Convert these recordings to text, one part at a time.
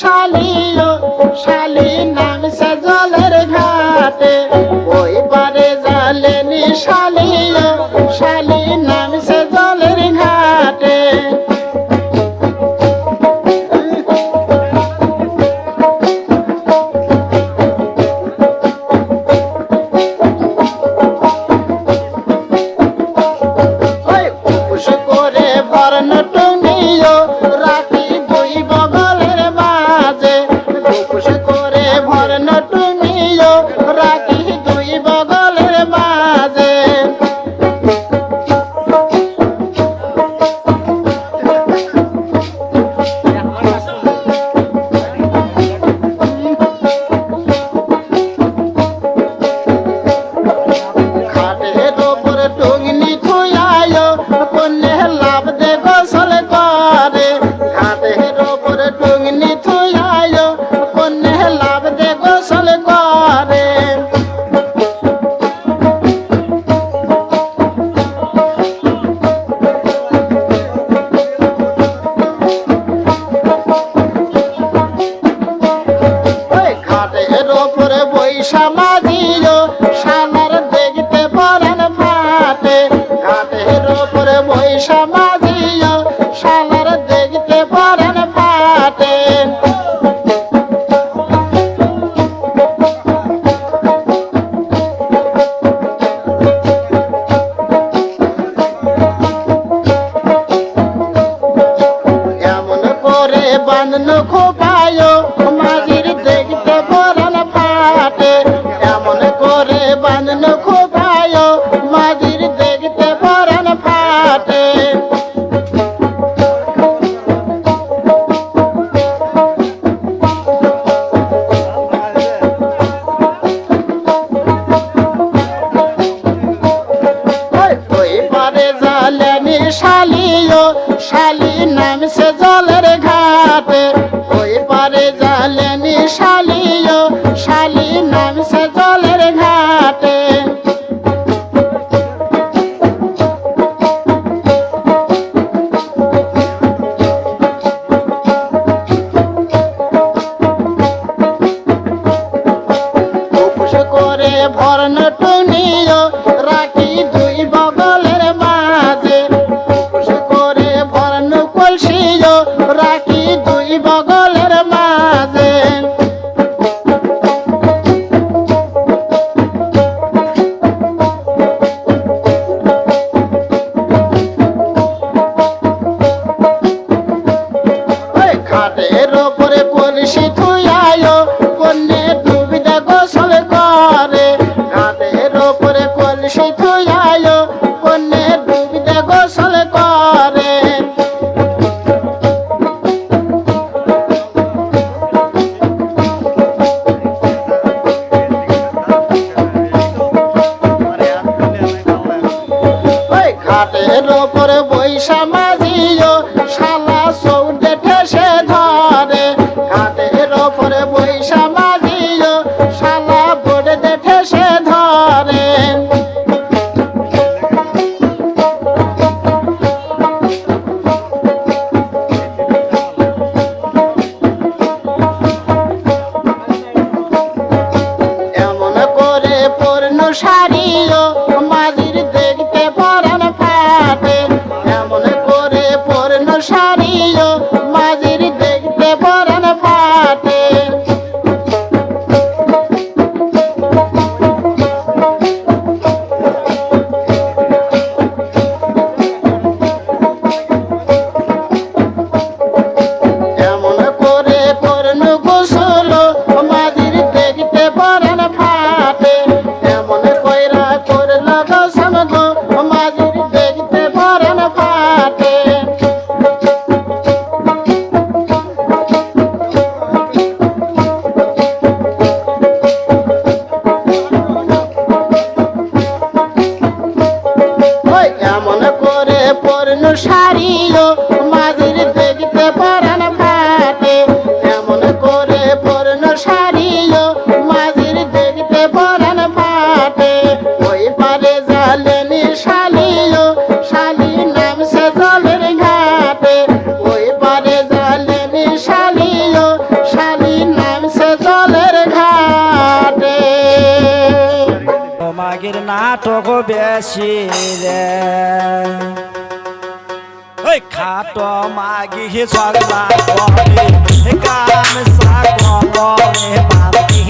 শালিও শালি নামছে জলের ঘাটে ওই পারে জালেনি শালিও শালি নামছে জলের ঘাটে ওই উপোস করে বর্ণ টুঙ্গিও রাখি দুই বগলের মাঝে উপোস করে বর্ণ টুঙ্গিও রাখি দুই বগলের মাঝে খাটের ওপর টুঙ্গি থুয়ায়ো কন্যা লাভ দে গোসল করে খাটের ওপর টুঙ্গি থুয়ায়ো কন্যা লাভ দে গোসল করে ওই খাটের ওপরে বৈশা মাঝিও শালার দেখতে পরান মাঠে ঘাটের ওপরে বৈশা মাঝিও শালার দেখতে পরান মাঠে বান্ধন খোপায় মাঝির দেখতে পরাণ ফাটে এমন করে বান্ধন খোপায় মাঝির দেখতে পরাণ ফাটে শালি নামছে জলের ঘাটে ওই পারে জালেনি শালিও শালি নামছে জলের ঘাটে উপোস করে ভরণ টুনিও রাখি দুই বগলের মাঝে রাখি দুই বগলের মাঝে ঘাটের ওপরে কলসি থুয়ায় কন্যে ডুবিতে গোসল করে ঘাটের ওপরে কলসি থুয়ায় কন্যে ডুবিতে গোসল করে ঘাটের ওপরে বৈশা মাঝিও শালা সৌদে ঠেসে ধরে ঘাটের ওপরে বৈশা মাঝিও শালা বোর্ডে ঠেসে ধরে এমন করে পূর্ণ সারিও মাঝির দেখতে পরাণ ফাটে এমন করে পূর্ণ সারিও মাঝির দেখতে পরাণ ফাটে এমন করে পূর্ণ গোসল মাঝির দেখতে পরাণ ফাটে এমন কইরা করল গোসল গো মাঝির দেখতে পরাণ ফাটে এমন করে পূর্ণ সারিও মাঝির দেখতে পরাণ ফাটে এমন করে পূর্ণ সারিও মাঝির দেখতে পরাণ ফাটে ওই পারে জালেনি শালিও শালি নামছে জলের ঘাটে ওই পারে জালেনি শালিও শালি নামছে জলের ঘাটে মাগির নাটক বেশি রে ওই খাটো মাগি ঝগড়া করে গান সাগরে বাঁধি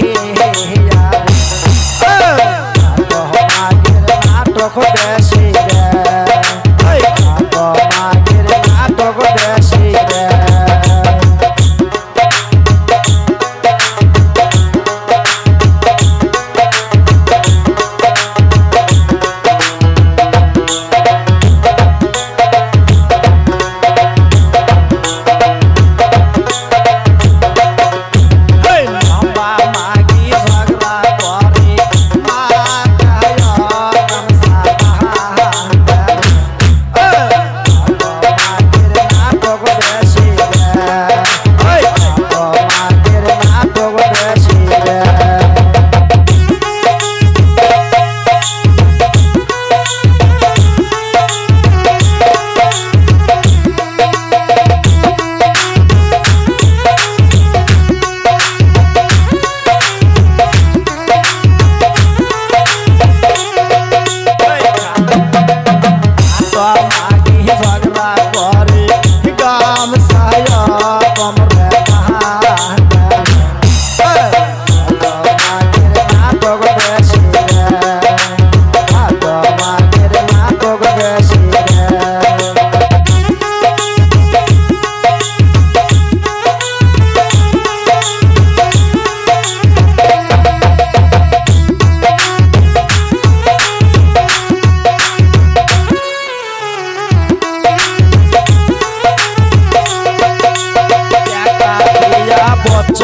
খাটো মাগির নাটক বেশি রে ওই খাটো মাগির নাটক বেশি রে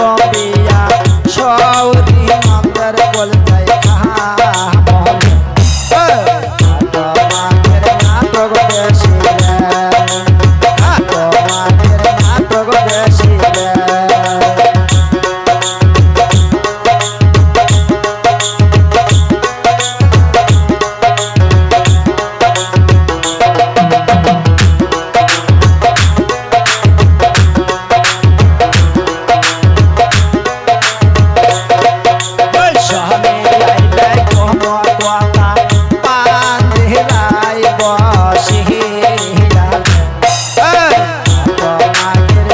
জমিয়া সৌরি মন্দের বল যাই মহলে খাটো মাগের নাটক বেশি রে খাটো মাগের নাটক বেশি রে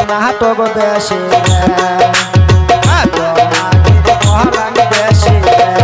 নাটক বেশি রে খাটো মাগের মহারাং বেশি রে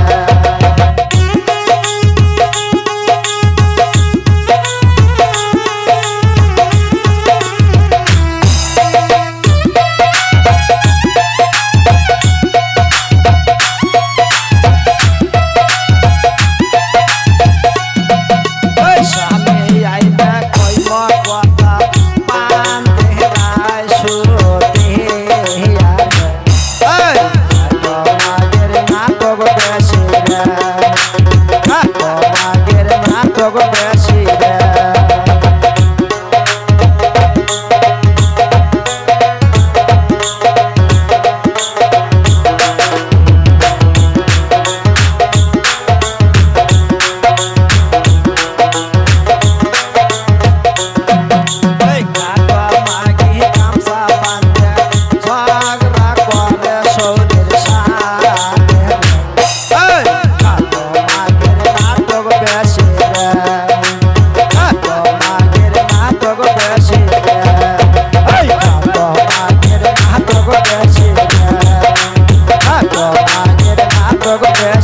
Go